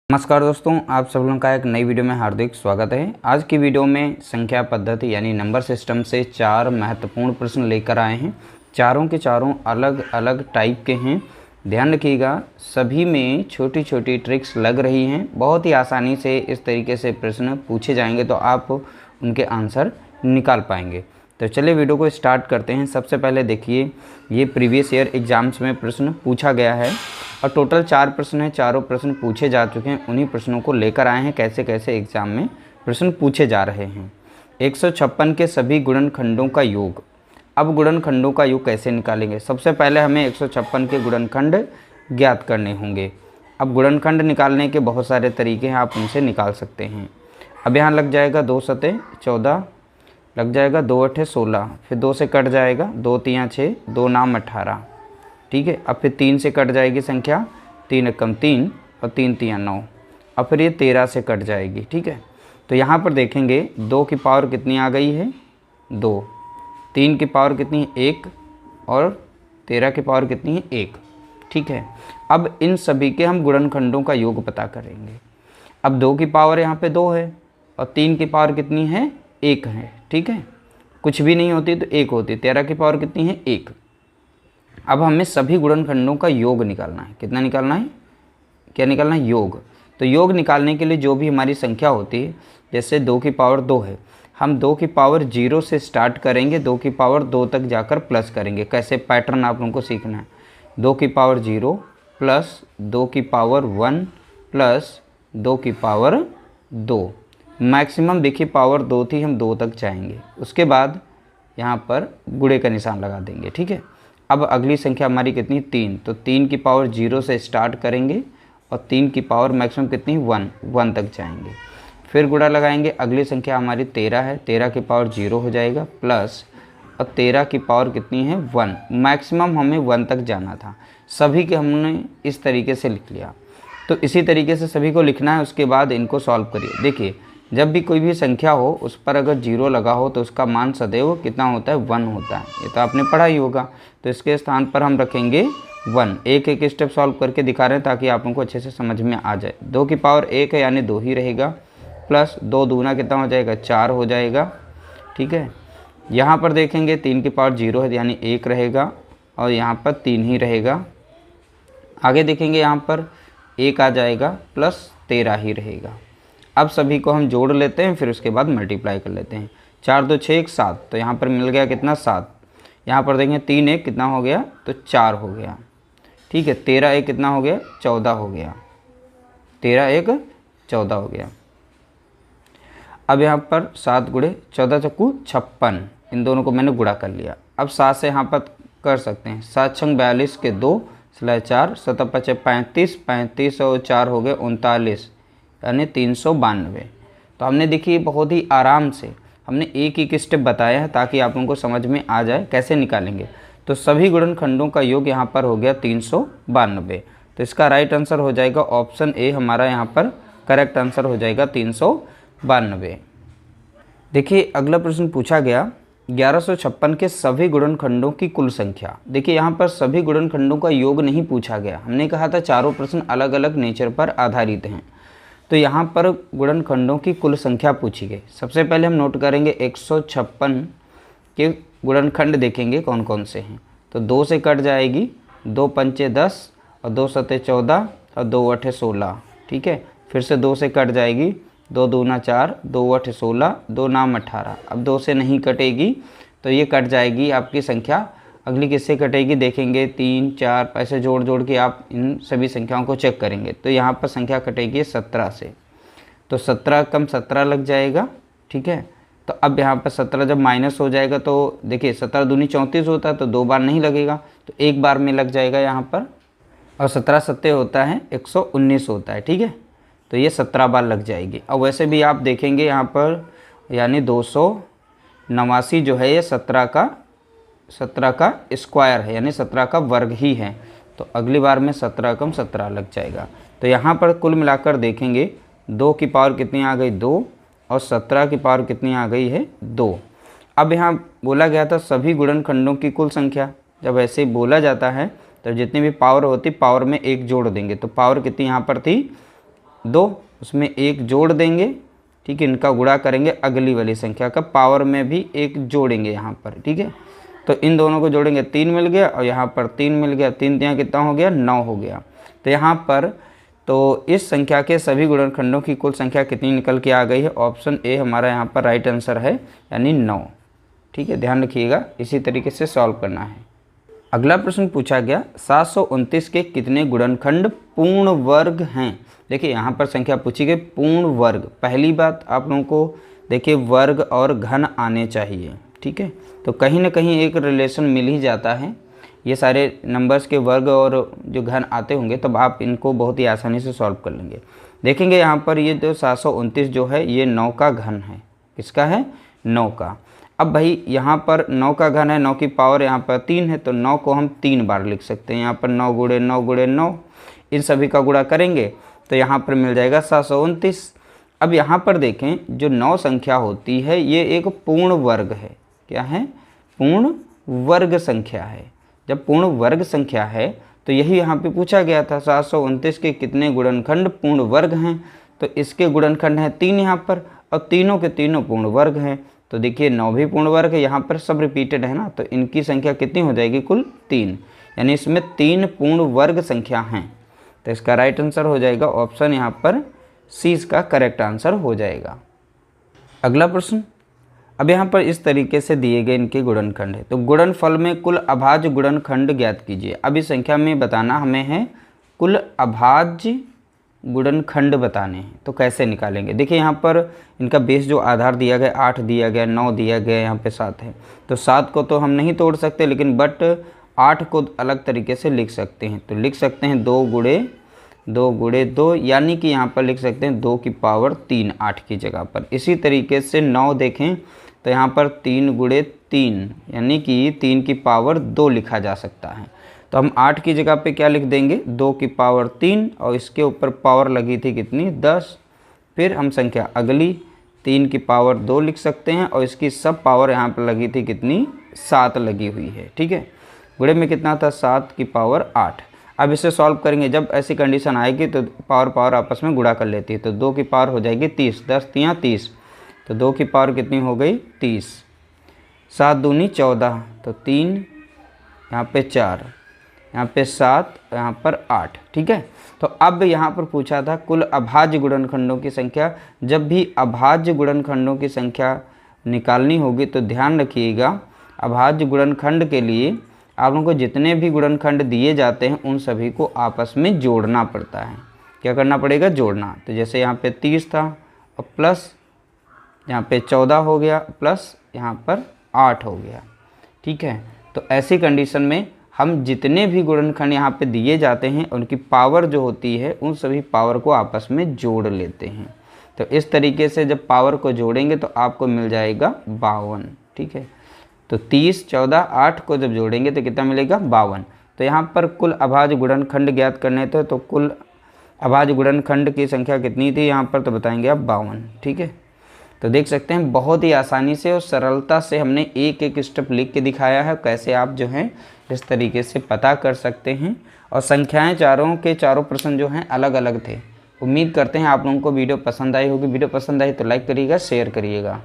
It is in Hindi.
नमस्कार दोस्तों, आप सब लोगों का एक नई वीडियो में हार्दिक स्वागत है। आज की वीडियो में संख्या पद्धति यानी नंबर सिस्टम से 4 महत्वपूर्ण प्रश्न लेकर आए हैं। चारों के चारों अलग अलग टाइप के हैं। ध्यान रखिएगा, सभी में छोटी छोटी ट्रिक्स लग रही हैं। बहुत ही आसानी से इस तरीके से प्रश्न पूछे जाएंगे तो आप उनके आंसर निकाल पाएंगे। तो चलिए वीडियो को स्टार्ट करते हैं। सबसे पहले देखिए, ये प्रीवियस ईयर एग्ज़ाम्स में प्रश्न पूछा गया है और टोटल 4 प्रश्न हैं। चारों प्रश्न पूछे जा चुके हैं। उन्हीं प्रश्नों को लेकर आए हैं, कैसे कैसे एग्ज़ाम में प्रश्न पूछे जा रहे हैं। 156 के सभी गुणनखंडों का योग। अब गुणनखंडों का योग कैसे निकालेंगे? सबसे पहले हमें 156 के गुणनखंड ज्ञात करने होंगे। अब गुणनखंड निकालने के बहुत सारे तरीके हैं, आप उनसे निकाल सकते हैं। अब यहाँ लग जाएगा 2 सते 14, लग जाएगा 2 अठे 16, फिर 2 से कट जाएगा 2 तियाँ 6, 2 नाम 18। ठीक है, अब फिर 3 से कट जाएगी संख्या, 3 एकम 3 और 3 तियाँ 9। अब फिर ये 13 से कट जाएगी। ठीक है, तो यहाँ पर देखेंगे 2 की पावर कितनी आ गई है? 2। 3 की पावर कितनी है? 1। और 13 की पावर कितनी है? 1। ठीक है, अब इन सभी के हम गुणनखंडों का योग पता करेंगे। अब 2 की पावर यहाँ पे 2 है और 3 की पावर कितनी है? 1 है। ठीक है, कुछ भी नहीं होती तो 1 होती। 13 की पावर कितनी है? 1। अब हमें सभी गुणनखंडों का योग निकालना है। कितना निकालना है? क्या निकालना है? योग। तो योग निकालने के लिए जो भी हमारी संख्या होती है, जैसे 2 की पावर 2 है, हम 2 की पावर 0 से स्टार्ट करेंगे, 2 की पावर 2 तक जाकर प्लस करेंगे। कैसे पैटर्न आप लोगों को सीखना है। 2 की पावर 0 प्लस 2 की पावर 1 प्लस 2 की पावर 2। मैक्सिमम देखिए पावर 2 थी, हम 2 तक जाएंगे। उसके बाद यहाँ पर गुणे का निशान लगा देंगे। ठीक है, अब अगली संख्या हमारी कितनी? 3। तो 3 की पावर 0 से स्टार्ट करेंगे और 3 की पावर मैक्सिमम कितनी? 1 तक जाएंगे। फिर गुणा लगाएंगे। अगली संख्या हमारी 13 है। 13 की पावर 0 हो जाएगा प्लस, और 13 की पावर कितनी है? 1। मैक्सिमम हमें 1 तक जाना था। सभी के हमने इस तरीके से लिख लिया। तो इसी तरीके से सभी को लिखना है। उसके बाद इनको सॉल्व करिए। देखिए, जब भी कोई भी संख्या हो उस पर अगर 0 लगा हो तो उसका मान सदैव कितना होता है? 1 होता है। ये तो आपने पढ़ा ही होगा। तो इसके स्थान पर हम रखेंगे 1। एक एक स्टेप सॉल्व करके दिखा रहे हैं ताकि आप लोगों को अच्छे से समझ में आ जाए। 2 की पावर 1 है यानी 2 ही रहेगा, प्लस 2 दूना कितना हो जाएगा? 4 हो जाएगा। ठीक है, यहाँ पर देखेंगे 3 की पावर 0 है यानी 1 रहेगा और यहाँ पर 3 ही रहेगा। आगे देखेंगे यहाँ पर 1 आ जाएगा प्लस 13 ही रहेगा। अब सभी को हम जोड़ लेते हैं, फिर उसके बाद मल्टीप्लाई कर लेते हैं। 4 2 6 1 7, तो यहाँ पर मिल गया कितना? 7। यहाँ पर देखेंगे 3 1 कितना हो गया? तो 4 हो गया। ठीक है, 13 1 कितना हो गया? 14 हो गया। 13 1 14 हो गया। अब यहाँ पर 7 गुणे 14 चक्कू 56, इन दोनों को मैंने गुणा कर लिया। अब 7 से यहाँ पर कर सकते हैं। 7 छंग 42 के 2 / 4, 7 5 35, 35 और 4 हो गए 39 यानी 392। तो हमने देखिए बहुत ही आराम से हमने एक एक स्टेप बताया है ताकि आप लोगों को समझ में आ जाए कैसे निकालेंगे। तो सभी गुणनखंडों का योग यहाँ पर हो गया 392। तो इसका राइट आंसर हो जाएगा ऑप्शन ए, हमारा यहाँ पर करेक्ट आंसर हो जाएगा 392। देखिए अगला प्रश्न पूछा गया, 1156 के सभी गुणनखंडों की कुल संख्या। देखिए यहाँ पर सभी गुणनखंडों का योग नहीं पूछा गया। हमने कहा था चारों प्रश्न अलग अलग नेचर पर आधारित हैं। तो यहाँ पर गुणनखंडों की कुल संख्या पूछी गई। सबसे पहले हम नोट करेंगे 156 के गुणनखंड देखेंगे कौन कौन से हैं। तो 2 से कट जाएगी, 2 पंचे 10 और 2 सते 14 और 2 अठे 16। ठीक है, फिर से 2 से कट जाएगी, 2 दूना 4, 2 अठे 16, 2 नाम 18। अब 2 से नहीं कटेगी तो ये कट जाएगी आपकी संख्या। अगली किससे कटेगी देखेंगे? 3 4 ऐसे जोड़ जोड़ के आप इन सभी संख्याओं को चेक करेंगे। तो यहाँ पर संख्या कटेगी 17 से, तो 17 कम 17 लग जाएगा। ठीक है, तो अब यहाँ पर 17 जब माइनस हो जाएगा तो देखिए 17 दूनी 34 होता है, तो 2 बार नहीं लगेगा, तो 1 बार में लग जाएगा यहाँ पर। और 17 सत्ते होता है 119 होता है। ठीक है, तो ये 17 बार लग जाएगी। अब वैसे भी आप देखेंगे यहाँ पर यानी 289 जो है ये 17 का स्क्वायर है यानी 17 का वर्ग ही है। तो अगली बार में 17 कम 17 लग जाएगा। तो यहाँ पर कुल मिलाकर देखेंगे 2 की पावर कितनी आ गई? 2, और 17 की पावर कितनी आ गई है? 2। अब यहाँ बोला गया था सभी गुणनखंडों की कुल संख्या। जब ऐसे बोला जाता है तो जितनी भी पावर होती पावर में 1 जोड़ देंगे। तो पावर कितनी यहाँ पर थी? 2, उसमें 1 जोड़ देंगे, ठीक है, इनका गुणा करेंगे अगली वाली संख्या का, पावर में भी 1 जोड़ेंगे यहाँ पर, ठीक है। तो इन दोनों को जोड़ेंगे 3 मिल गया और यहाँ पर 3 मिल गया, 3 यहाँ कितना हो गया 9 हो गया। तो यहाँ पर तो इस संख्या के सभी गुणनखंडों की कुल संख्या कितनी निकल के आ गई है? ऑप्शन ए हमारा यहाँ पर राइट आंसर है, यानी 9, ठीक है। ध्यान रखिएगा, इसी तरीके से सॉल्व करना है। अगला प्रश्न पूछा गया 729 के कितने गुणनखंड पूर्ण वर्ग हैं? देखिए यहाँ पर संख्या पूछी गई पूर्ण वर्ग। पहली बात आप लोगों को देखिए वर्ग और घन आने चाहिए, ठीक है। तो कहीं ना कहीं एक रिलेशन मिल ही जाता है, ये सारे नंबर्स के वर्ग और जो घन आते होंगे तब आप इनको बहुत ही आसानी से सॉल्व कर लेंगे। देखेंगे यहाँ पर ये जो 729 जो है ये 9 का घन है। किसका है? 9 का। अब भाई यहाँ पर 9 का घन है, 9 की पावर यहाँ पर 3 है, तो 9 को हम 3 बार लिख सकते हैं। यहाँ पर 9 गुणे 9 गुणे 9, इन सभी का गुणा करेंगे तो यहाँ पर मिल जाएगा 729। अब यहाँ पर देखें जो 9 संख्या होती है ये एक पूर्ण वर्ग है। क्या है? पूर्ण वर्ग संख्या है। जब पूर्ण वर्ग संख्या है तो यही यहाँ पे पूछा गया था 729 के कितने गुणनखंड पूर्ण वर्ग हैं, तो इसके गुणनखंड हैं 3 यहाँ पर, और तीनों के तीनों पूर्ण वर्ग हैं। तो देखिए 9 भी पूर्ण वर्ग है, यहाँ पर सब रिपीटेड है ना, तो इनकी संख्या कितनी हो जाएगी? कुल 3, यानी इसमें 3 पूर्ण वर्ग संख्या हैं। तो इसका राइट आंसर हो जाएगा ऑप्शन यहाँ पर सी, इसका करेक्ट आंसर हो जाएगा। अगला प्रश्न, अब यहाँ पर इस तरीके से दिए गए इनके गुणनखंड है, तो गुणनफल में कुल अभाज्य गुणनखंड ज्ञात कीजिए। अब इस संख्या में बताना हमें है कुल अभाज्य गुणनखंड बताने हैं, तो कैसे निकालेंगे? देखिए यहाँ पर इनका बेस जो आधार दिया गया 8 दिया गया, 9 दिया गया, यहाँ पे 7 है, तो 7 को तो हम नहीं तोड़ सकते, लेकिन बट 8 को अलग तरीके से लिख सकते हैं। तो लिख सकते हैं 2 गुणे 2, यानी कि यहाँ पर लिख सकते हैं 2 की पावर 3 8 की जगह पर। इसी तरीके से 9 देखें तो यहाँ पर 3 गुणे 3, यानी कि 3 की पावर 2 लिखा जा सकता है। तो हम 8 की जगह पे क्या लिख देंगे? 2 की पावर 3, और इसके ऊपर पावर लगी थी कितनी? 10। फिर हम संख्या अगली 3 की पावर 2 लिख सकते हैं, और इसकी सब पावर यहाँ पर लगी थी कितनी? 7 लगी हुई है, ठीक है। गुणे में कितना था? 7 की पावर 8। अब इसे सॉल्व करेंगे, जब ऐसी कंडीशन आएगी तो पावर आपस में गुणा कर लेती है, तो 2 की पावर हो जाएगी 30, 10 तियाँ 30, तो 2 की पावर कितनी हो गई? 30। 7 दूनी 14, तो 3 यहाँ पे 4, यहाँ पे 7, यहाँ पर 8, ठीक है। तो अब यहाँ पर पूछा था कुल अभाज्य गुणनखंडों की संख्या। जब भी अभाज्य गुणनखंडों की संख्या निकालनी होगी तो ध्यान रखिएगा अभाज्य गुणनखंड के लिए आप लोगों को जितने भी गुणनखंड दिए जाते हैं उन सभी को आपस में जोड़ना पड़ता है। क्या करना पड़ेगा? जोड़ना। तो जैसे यहाँ पे 30 था और प्लस यहाँ पे 14 हो गया, प्लस यहाँ पर 8 हो गया, ठीक है। तो ऐसी कंडीशन में हम जितने भी गुणनखंड यहाँ पे दिए जाते हैं उनकी पावर जो होती है उन सभी पावर को आपस में जोड़ लेते हैं। तो इस तरीके से जब पावर को जोड़ेंगे तो आपको मिल जाएगा 52, ठीक है। तो 30, 14, 8 को जब जोड़ेंगे तो कितना मिलेगा? 52। तो यहाँ पर कुल अभाज्य गुणनखंड ज्ञात करने थे, तो कुल अभाज्य गुणनखंड की संख्या कितनी थी यहाँ पर? तो बताएंगे आप 52, ठीक है। तो देख सकते हैं बहुत ही आसानी से और सरलता से हमने एक एक स्टेप लिख के दिखाया है, कैसे आप जो हैं इस तरीके से पता कर सकते हैं। और संख्याएं चारों के चारों प्रश्न जो हैं अलग अलग थे। उम्मीद करते हैं आप लोगों को वीडियो पसंद आई होगी। वीडियो पसंद आई तो लाइक करिएगा, शेयर करिएगा।